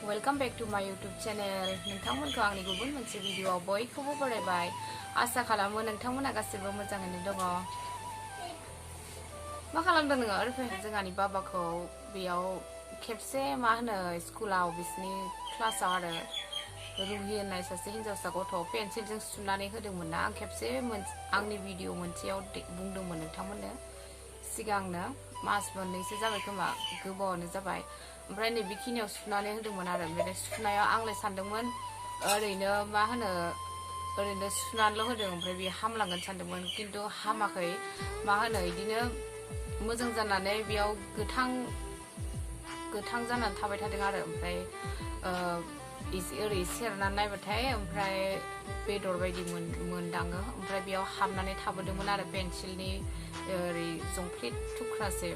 Welcome back to my YouTube channel. नोंथांमोनखौ आंनि गुबुन मोनसे भिडिअआव बयखौबो बरायबाय। आसा खालामो नोंथांमोना गासिबो मोजाङैनो दङ। मा खालामदों नोङो? जोंहानि बाबाखौ बेयाव खेबसे मा होनो स्कुलाव बिसिनि क्लासाव आरो रुहि होननाय सासे हिनजावसा गथ' पेन्सिलजों सुनानै होदोंमोन ना आं खेबसे आंनि भिडिअ मोनसेयाव बुंदोंमोन नोंथांमोननो सिगांनो मास मोननैसो जाबाय खोमा गोबावानो जाबाय ओमफ्राय नै बेखिनियाव सुनानै होदोंमोन आरो ओमफ्राय सुनायाव आंलाय सानदोंमोन ओरैनो मा होनो ओरैनो सुनानैल' होदों ओमफ्राय बेयो हामलांगोन सानदोंमोन खिन्थु हामाखै मा होनो बिदिनो मोजां जानानै बेयाव गोथां जानानै थाबाय थादों आरो ओमफ्राय ओरै सेरनानै नायबाथाय ओमफ्राय बेदर बायदि मोनदाङो ओमफ्राय बेयाव हाबनानै थाबोदोंमोन आरो पेन्सिलनि ओरै जंफ्लिट थुख्रासे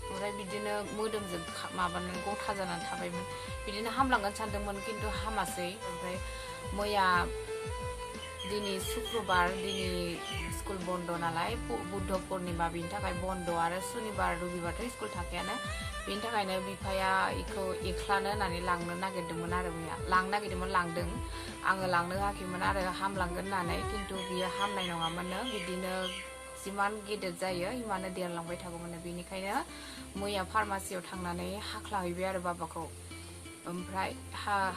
ओमफ्राय बिदिनो मोदोमजों माबानानै गथा जानानै थाबायमोन बिदिनो हामलांगोन सानदोंमोन खिन्थु हामासै ओमफ्राय मैया दिनै शुक्रबार दिनै स्कुल बन्द नालाय बुद्ध पुर्णिमा बेनि थाखाय बन्द आरो सुनिबार रबिबारथ' स्कुल थाखायानो बेनि थाखायनो बिफाया बेखौ एक्लानो होननानै लांनो नागिरदोंमोन आरो मैया लांनो नागिरदोंमोन लांदों आङो लांनो होआखैमोन आरो हामलांगोन होननानै खिन्थु बियो हामनाय नङामोननो बिदिनो जिमान गेदेर जायो इमानो देरलांबाय थागौमोन बेनिखायनो मैया फार्मासियाव थांनानै हाख्लाहैबाय आरो बाबाखौ ओमफ्राय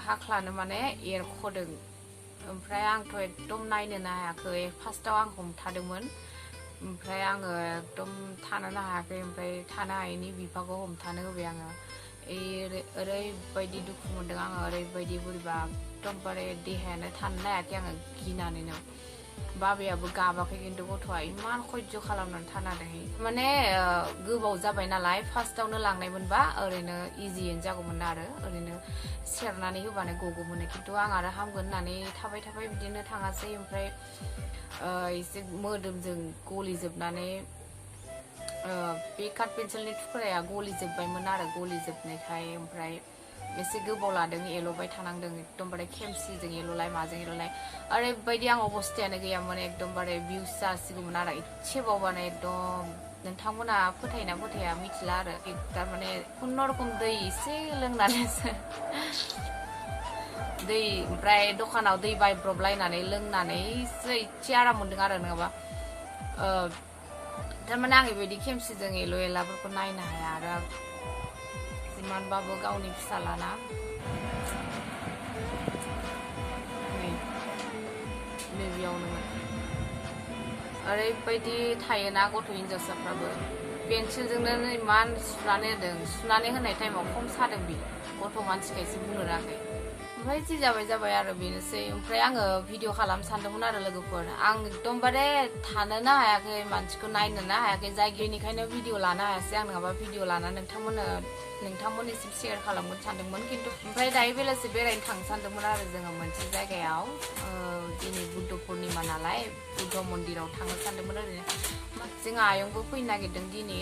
हाख्लानो माने एरख'दों ओमफ्राय आंथ' एकदम नायनोनो हायाखै फार्स्टआव आं हमथादोंमोन ओमफ्राय आङो एकदम थानोनो हायाखै ओमफ्राय थानो हायैनि बिफाखौ हमथानो होबाय आङो ओरैबायदि दुखु मोनदों आङो ओरैबायदि बोरैबा एकदमबारे देहायानो थानो हायाखै आङो गिनानैनो बाबायाबो गाबाखै खिन्थु गथ'आ इमान खयज' खालामनानै थानानै माने गोबाव जाबाय नालाय फार्स्टआवनो लांनायमोनबा ओरैनो इजियैनो जागौमोन आरो ओरैनो सेरनानै होबानो गगौमोन खिन्थु आं आरो हामगोन होननानै थाबाय बिदिनो थाङासै ओमफ्राय एसे मोदोमजों गलिजोबनानै बे काट पेन्सिलनि थुख्राया गलिजोब्बायमोन आरो गलिजोबनायखाय ओमफ्राय एसे गोबाव लादों एल'बाय थानांदों एकदमबारे खेमसिजों एल'लाय माजों एल'लाय ओरैबायदि आं अबस्थायानो गैयामोन एकदमबारे बिउस जासिगौमोन आरो एसेबावबानो एकदम नोंथांमोना फोथायना फोथाया मिथिला आरो थारमाने खुनुरखम दै एसे लोंनानैसो दै ओमफ्राय दखानाव दै बायब्रबलायनानै लोंनानैसो एसे आराम मोनदों आरो नङाबा थारमाने आं बेबायदि खेमसिजों एल' एलाफोरखौ नायनो हाया आरो जिमानबाबो गावनि फिसालाना नैबेयावनोमोन ओरैबायदि थायोना गथ' हिनजावसाफ्राबो पेन्सिलजोंनो इमान सुनानै होनाय टाइमाव खम सादों बे गथ' मानसिखायसो बुंनो रोङाखै ओमफ्राय जि जाबाय आरो बेनोसै ओमफ्राय आङो भिडिअ खालामनो सानदोंमोन आरो लोगोफोर आं एकदमबारे थानोनो हायाखै मानसिखौ नायनोनो हायाखै जायगानिखायनो भिडिअ लानो हायासै आं नङाबा भिडिअ लाना नोंथांमोननिसिम शेयार खालामगोन सानदोंमोन खिन्थु ओमफ्राय दायो बेलासि बेरायनो थांनो सानदोंमोन आरो जोङो मोनसे जायगायाव दिनै बुद्ध पुर्णिमा नालाय बुद्ध मन्दिराव थांनो सानदोंमोन ओरैनो जोंहा आयंबो फैनो नागिरदों दिनै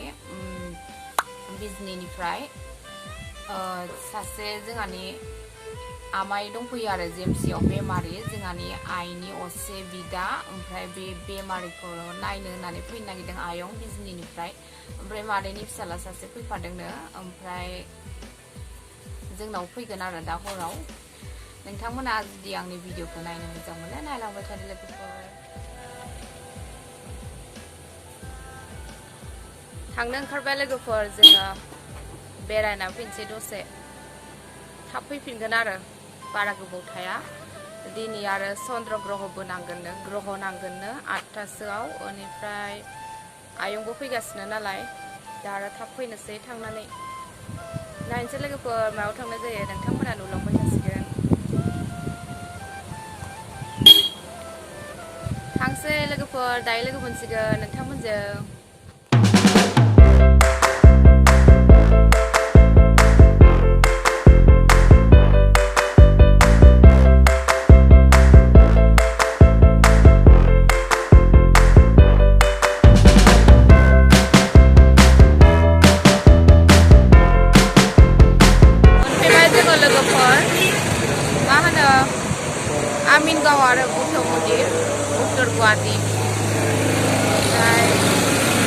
बिजनिनिफ्राय सासे जोंहानि आमाइ दंफैयो आरो जेमसियाव बेमारि जोंहानि आइनि असे बिदा ओमफ्राय बे बेमारिखौ नायनो होननानै फैनो नागिरदों आयं बिजनिनिफ्राय ओमफ्राय मादैनि फिसाला सासे फैफादोंनो ओमफ्राय जोंनाव फैगोन आरो दा हराव नोंथांमोना जुदि आंनि भिडिअखौ नायनो मोजां मोनो नायलांबाय थादो लोगोफोर थांनो ओंखारबाय लोगोफोर जोङो बेरायना फैनोसै दसे थाब फैफिनगोन आरो बारा गोबाव थाया दिनै आरो चन्द्र ग्रहबो नांगोननो 8टासोआव बेनिफ्राय आयंबो फैगासिनो नालाय दा आरो थाब फैनोसै थांनानै नायनोसै लोगोफोर मायाव थांनाय जायो नोंथांमोना नुलांबाय थासिगोन थांसै लोगोफोर दायो लोगो मोनसिगोन नोंथांमोनजों आमिनगाव आरो बुद्ध मन्दिर उत्तर गुवाहाटी ओमफ्राय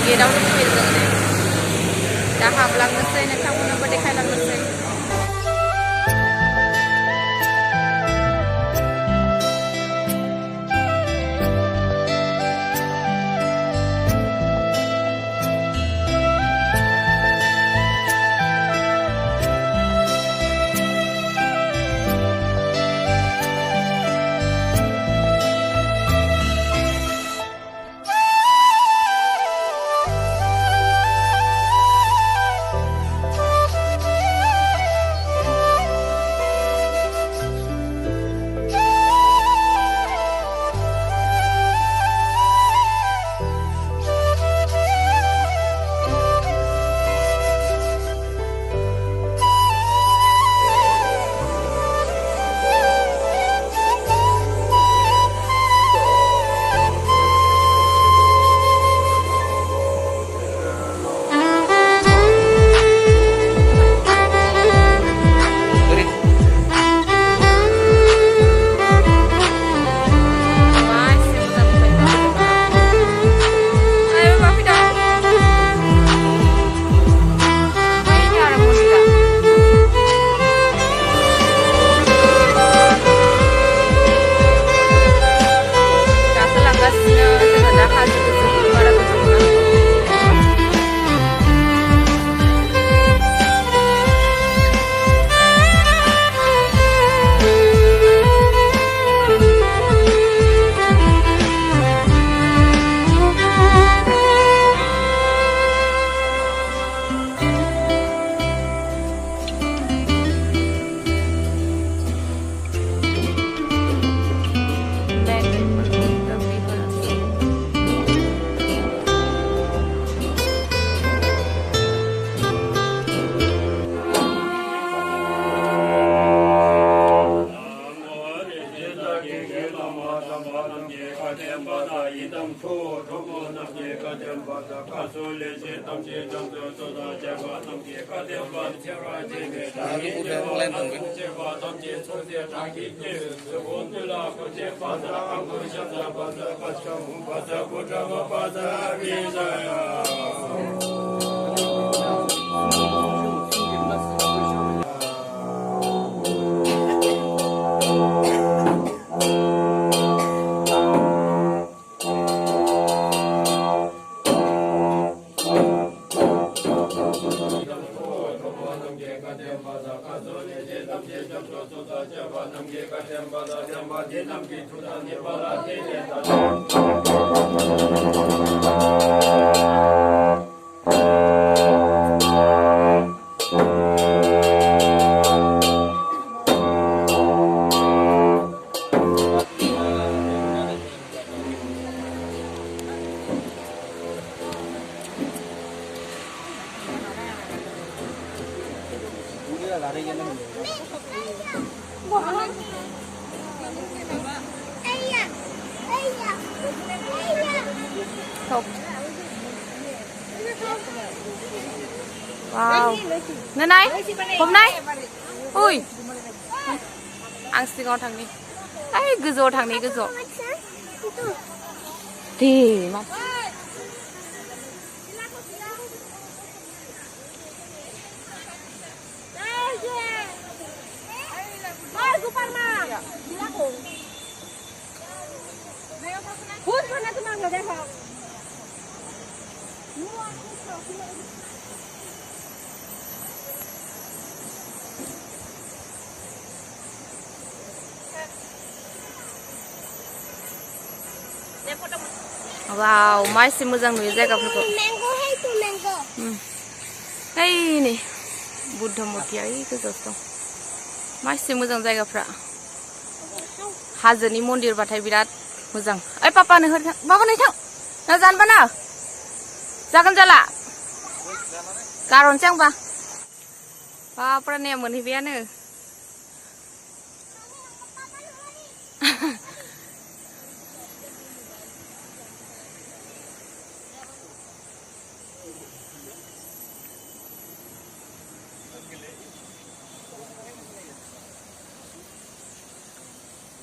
गेटआव दंफैयो जोङो दा हाबलांनोसै नोंथांमोननोबो देखायलांनोसै Wow, nơi này, hôm nay, ui, ăn xì ngon thằng này, ấy cứ rồi thằng này cứ rồi, thì mà, wow, masih मोजां नुयो जायगाफोरखौ ओइ नै बुद्ध मुर्तिया ओइ गोजौआवसो दं मासे मोजां जायगाफ्रा हाजोनि मन्दिरबाथाय बिराद मोजां ओइ पापानो हो थां बाबानो थां ना जानबा ना जागोन जाला गारनोसै आंबा बापरा ने मोनहैबायानो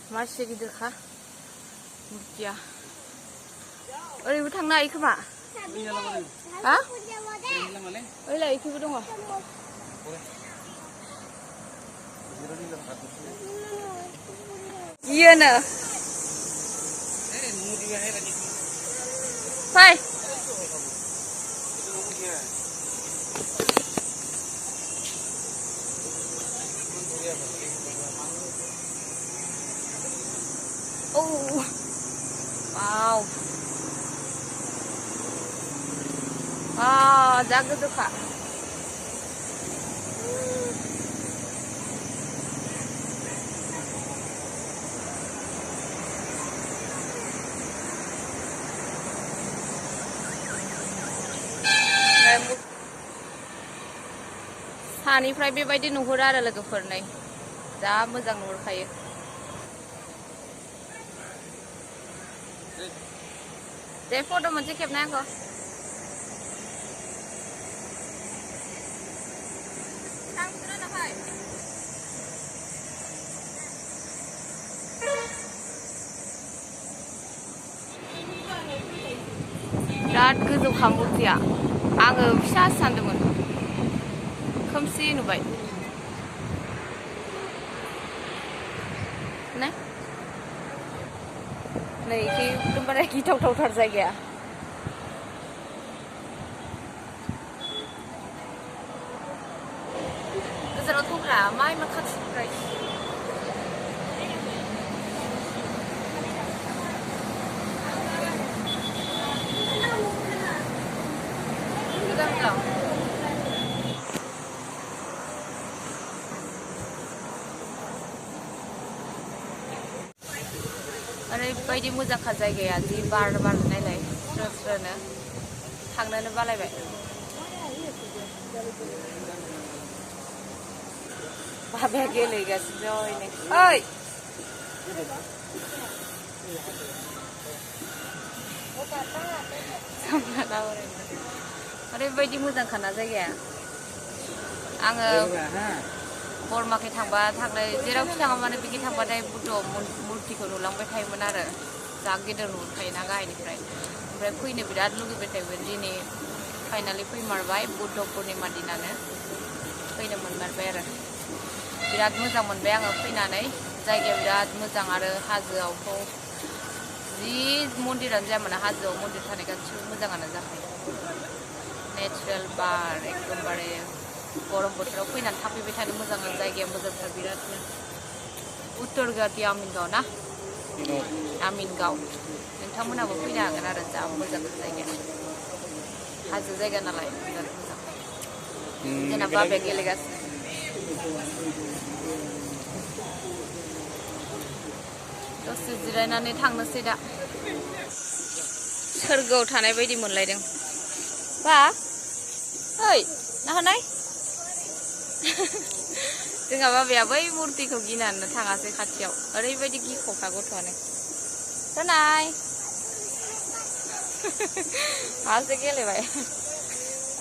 masih गिदिरखा मुर्तिया ओरैबो थांनो हायो खोमा हा ओइलाय इखिबो दङ इयोनो फै Oh, wow. Ah, jaga tuh kak. सानिफ्राय बेबायदि नुहुरो आरो लोगोफोरनै जा मोजां नुहुरखायो दे फट' मोनसे खेबनाय आंखौ बिराद गोजौखा मुर्तिया आङो फिसा सानदोंमोन खोमसि नुबाय नै एकदमबारे गिथावथावथार जायगाया गोजानाव दंग्रा मा खाथिनिफ्राय ओरैबायदि मोजांखा जायगाया जि बार बारनायलाय स्रो स्रोनो थांनोनो बालायबाय बाबाया गेलेगासिनो जयनो ओइ सामलादा ओरैबायदि मोजां खाना जायगाया आङो बरमाखै थांबा थांनाय जेरावखि थाङा मानो बिखि थांबाथाय बुद्ध मुर्तिखौ नुलांबाय थायोमोन आरो जा गेदेर नुखायोना गाहायनिफ्राय ओमफ्राय फैनो बिराद लुगैबाय थायोमोन दिनै फाइनालि फैमारबाय बुद्ध पुर्णिमा दिनानो फैनो मोनमारबाय आरो बिराद मोजां मोनबाय आङो फैनानै जायगाया बिराद मोजां आरो हाजोआवथ' जि मन्दिरानो जाया मानो हाजोआव मन्दिर थानाय गासिबो मोजाङानो जाखायो नेचारेल बार एकदमबारे गरम बोथोराव फैनानै थाफैबाय थानो मोजां जायगाया मोजांथार बिरादनो उत्तरगाति आमिनगाव ना आमिनगाव नोंथांमोनहाबो फैनो हागोन आरो जा मोजां जायगाया हाजो जायगा नालाय बिराद मोजां जोंना बाबाया गेलेगासिनो दसे जिरायनानै थांनोसै दा सोरगोआव थानाय बायदि मोनलायदों बा ओइ नाहनाय जोंहा बाबाया बै मुर्तिखौ गिनानै थाङासै खाथियाव ओरैबायदि गिख'खा गथ'आनो जानाय मासे गेलेबाय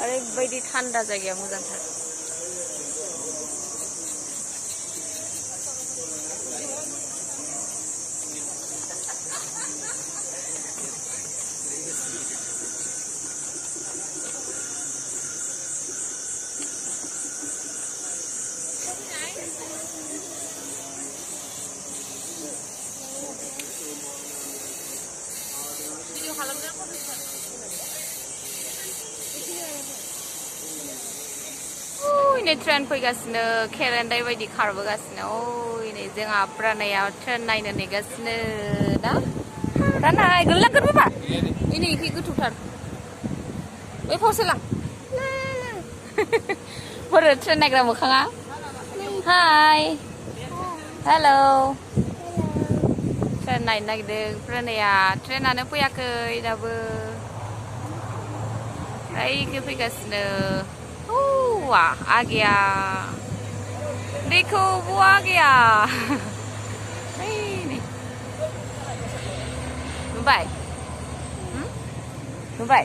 ओरैबायदि थान्दा जायगाया मोजांथार नै ट्रेन फैगासिनो खेरेन्दाय बायदि खारबोगासिनो ओइ नै जोंहा प्रानायाव ट्रेन नायनो नेगासिनो ना प्रानाय गोलैलांगोन बाबा इनै इखि गोथौथार बै फावसोलां बोरो ट्रेन नायग्रा मोखाङा हाय हेल' ट्रेन नायनो नागिरदों प्रानाया ट्रेनानो फैयाखै दाबो ओइखि फैगासिनो Wah, आ गया देखो वो आ गया नुबाय नुबाय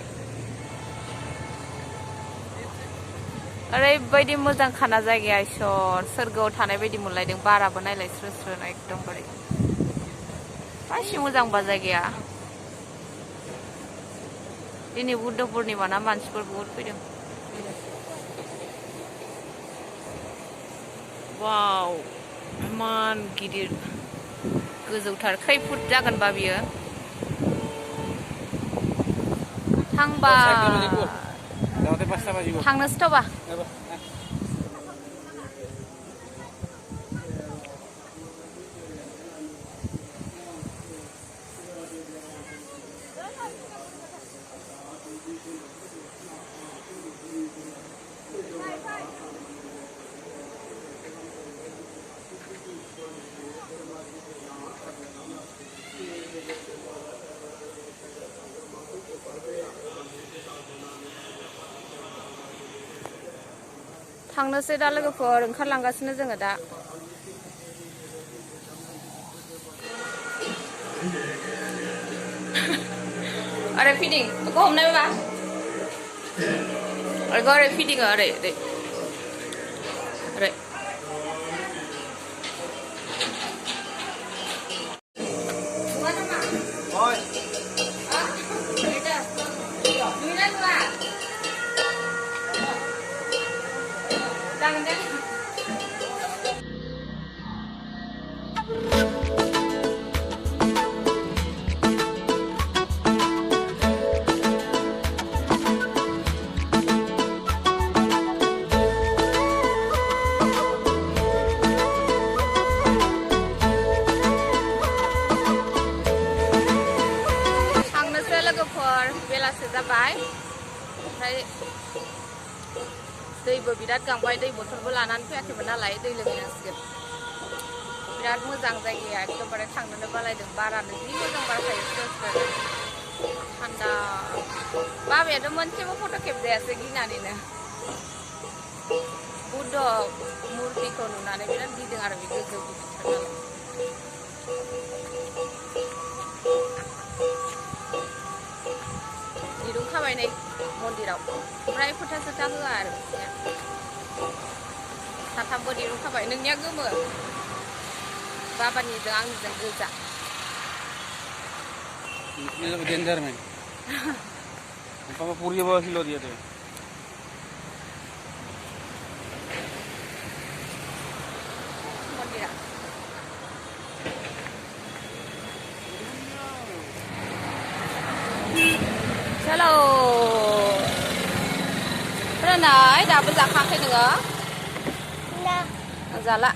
ओरैबायदि मोजां खाना जायगाया इसर सोरगोआव थानाय बायदि मोनलायदों बाराबो नायलाय स्रो स्रोनो एकदमबारे गासि मोजांबा जायगाया दिनै बुद्ध पुर्णिमा ना मानसिफोर बहुत फैदों वाव इमान गिदिर गोजौथार खै फुट जागोन बा बियो थांबा थांनोसै थ'बा थांनोसै दा लोगोफोर ओंखारलांगासिनो जोङो दा ओरै फिदिं बेखौ हमनाय बाबा ओरै फिदिङो ओरै ओरै ओरै बेलासे जाबाय ओमफ्राय दैबो बिराद गांबाय दै बथलबो लानानै फैयाखैमोन नालाय दै लोंनांसिगोन बिराद मोजां जायगाया एकदमबारे थांनोनो बालायदों बारानो जि मोजां बारखायो स्रो स्रो थान्दा बाबायाथ' मोनसेबो फट' खेबजायासै गिनानैनो बुद्ध मुर्तिखौ नुनानै बिराद गिदों आरो बे गोजौ गिदिरथार नालाय गेजेराव ओमफ्राय फोथा सोथा होआ आरो साथामबो दिरुंखाबाय नोंनिया गोमो बाबानिजों आंनिजों गोजा डेंजर में पापा पूरी बस लो दिए थे Hello. Bữa nay đã bây giờ khắc cái nữa. Nè. Giờ lại.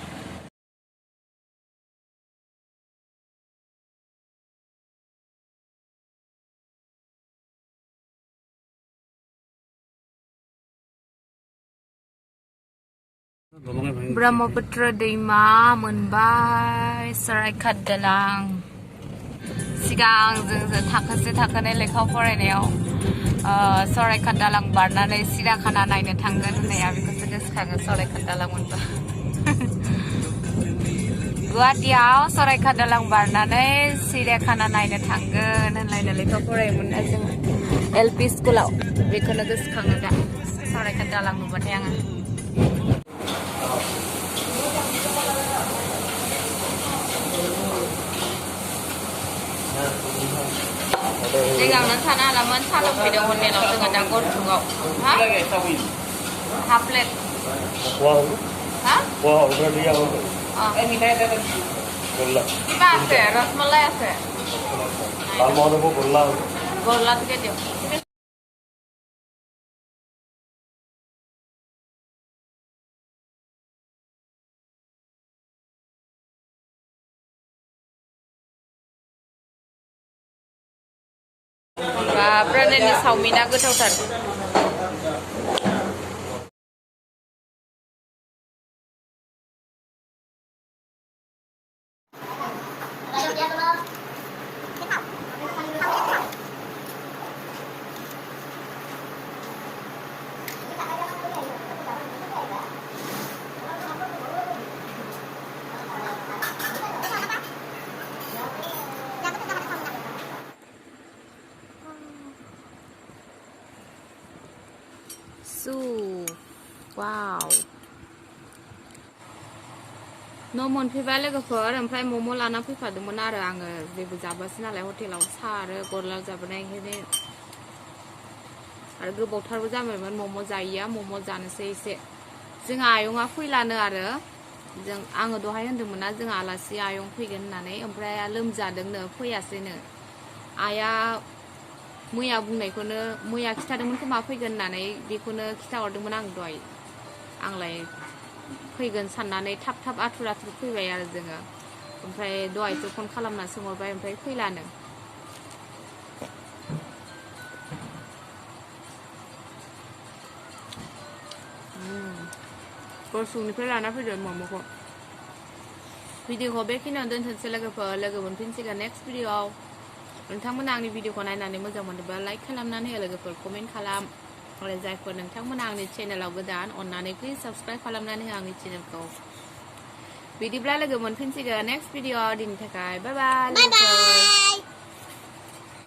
Brahmaputra दैमा मोनबाय सराइघाट दालां सिगां जों थाखोसे थाखोनै लेखा फरायनायाव सराइघाट दालां बारनानै सिरियाखाना नायनो थांगोन होननाया बेखौसो गोसोखाङो सराइघाट दालां मोनबा गुवाहाटीयाव सराइघाट दालां बारनानै सिरियाखाना नायनो थांगोन होनलायनो लेखा फरायोमोन जों LP स्कुलाव बेखौनो गोसोखाङो दा सराइघाट दालां नुबाथाय आङो सिगांनो थानो हालामोन सा लोंफैदोंमोन मेलाव जोङो दा गरथुङाव हाफ प्लेट हा কিবা আছে রসমলাই আছে গোল্লা থেকে দিও ब्रान्डेनि चावमिना गोथावथार वाव न' मोनफैबाय लोगोफोर ओमफ्राय मम' लाना फैफादोंमोन आरो आङो जेबो जाबासो नालाय हटेलाव सा आरो गरलाव जाबोनाय ओंखायनो आरो गोबावथारबो जाबायमोन मम' जायैया मम' जानोसै एसे जोंहा आयंआ फैलानो आरो आङो दहाय होनदोंमोन ना जोंहा आलासि आयं फैगोन होननानै ओमफ्राय लोमजादोंनो फैयासैनो आइया मैया बुंनायखौनो मैया खिथादोंमोन खोमा फैगोन होननानै बेखौनो खिथाहरदोंमोन आं दहाय आंलाय फैगोन साननानै थाब थाब आथुर आथुर फैबाय आरो जोङो ओमफ्राय दहायसो फन खालामना सोंहरबाय ओमफ्राय फैलानो गरसुंनिफ्राय लाना फैदों मम'खौ भिडिअखौ बेखिनियावनो दोनथ'नोसै लोगोफोर लोगो मोनफिनसिगोन नेक्स्ट भिडिअआव नोंथांमोना आंनि भिडिअखौ नायनानै मोजां मोनोबा लाइक खालामनानै हो लोगोफोर कमेन्ट खालाम आरो जायफोर नोंथांमोना आंनि चेनेलाव गोदान अननानै प्लिज साबस्क्राइब खालामनानै हो आंनि चेनेलखौ बिदिब्ला लोगो मोनफिनसिगोन नेक्स्ट भिडिअआव दिनैनि थाखाय बाय बाय